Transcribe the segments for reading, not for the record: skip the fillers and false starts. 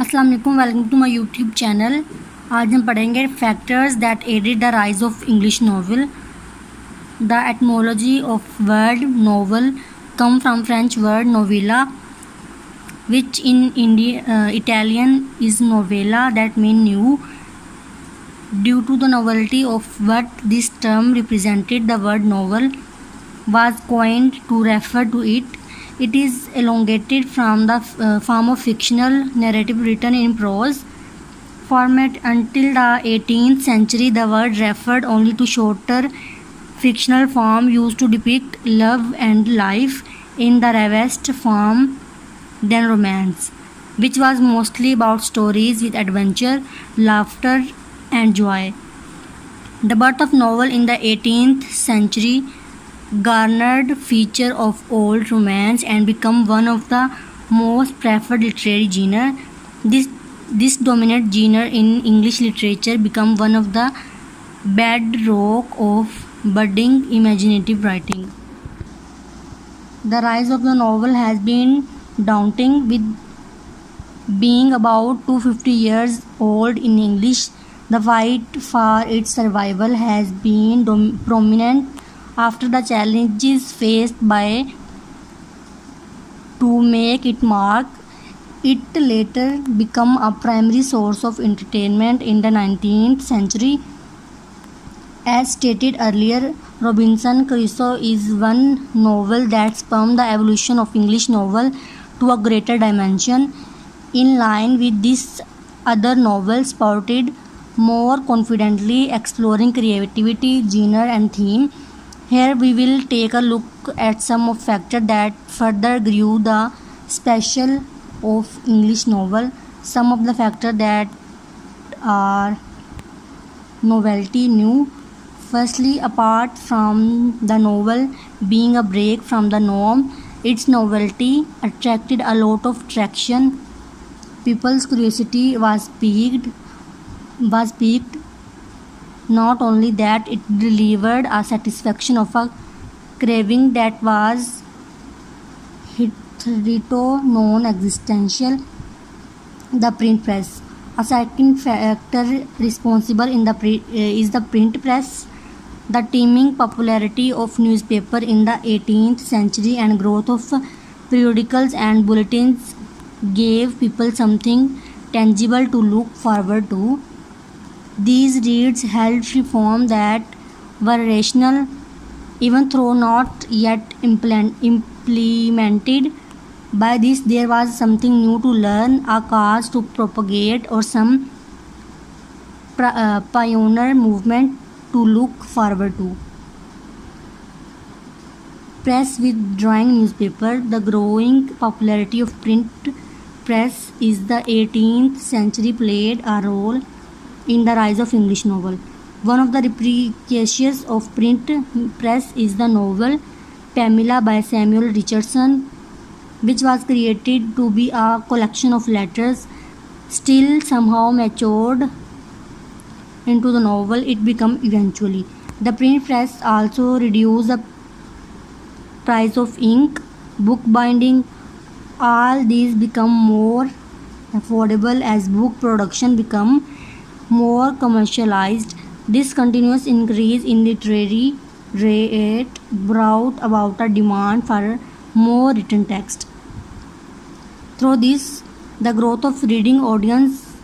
अस्सलाम वालेकुम, welcome to my YouTube channel. आज हम पढ़ेंगे factors that aided the rise of English novel. The etymology of word novel come from French word novella, which in Italian is novella, that mean new. Due to the novelty of what this term represented, the word novel was coined to refer to it. It is elongated from the form of fictional narrative written in prose format. Until the 18th century, the word referred only to shorter fictional form used to depict love and life in the rarest form than romance, which was mostly about stories with adventure, laughter, and joy. The birth of novel in the 18th century garnered feature of old romance and become one of the most preferred literary genre. This dominant genre in English literature become one of the bedrock of budding imaginative writing. The rise of the novel has been daunting, with being about 250 years old in English. The fight for its survival has been prominent after the challenges faced by to make it mark. It later became a primary source of entertainment in the 19th century. As stated earlier, Robinson Crusoe is one novel that spurred the evolution of English novel to a greater dimension. In line with this, other novels spouted more confidently, exploring creativity, genre, and theme. Here we will take a look at some of factors that further grew the special of English novel. Some of the factors that are novelty new. Firstly, apart from the novel being a break from the norm, its novelty attracted a lot of traction. People's curiosity was piqued. Not only that, it delivered a satisfaction of a craving that was hitherto non-existential. The print press. A second factor responsible is the print press. The teeming popularity of newspaper in the 18th century and growth of periodicals and bulletins gave people something tangible to look forward to. These reads helped reform that were rational, even though not yet implemented. By this, there was something new to learn, a cause to propagate, or some pioneer movement to look forward to. Press withdrawing newspaper. The growing popularity of print press in the 18th century played a role in the rise of English novel. One of the repercussions of print press is the novel Pamela by Samuel Richardson, which was created to be a collection of letters, still somehow matured into the novel it became eventually. The print press also reduced the price of ink, book binding. All these become more affordable as book production become more commercialized. This continuous increase in literary rate brought about a demand for more written text. Through this, the growth of reading audience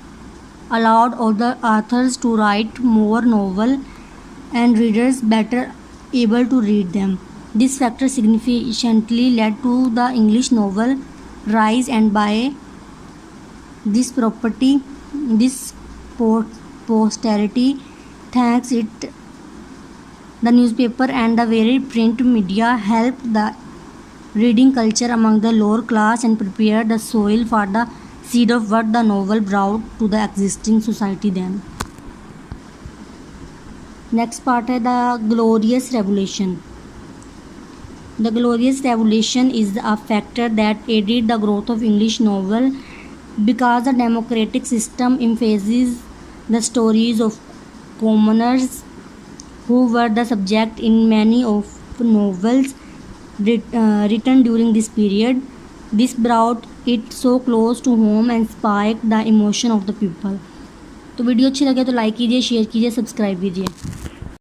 allowed other authors to write more novel and readers better able to read them. This factor significantly led to the English novel rise, and by this posterity, thanks it, the newspaper and the varied print media helped the reading culture among the lower class and prepared the soil for the seed of what the novel brought to the existing society then. Next part is the Glorious Revolution. The Glorious Revolution is a factor that aided the growth of English novel because the democratic system emphasizes the stories of commoners who were the subject in many of novels written during this period. This brought it so close to home and spark the emotion of the people. तो video अच्छी लगे तो like कीजिए, share कीजिए, subscribe कीजिए.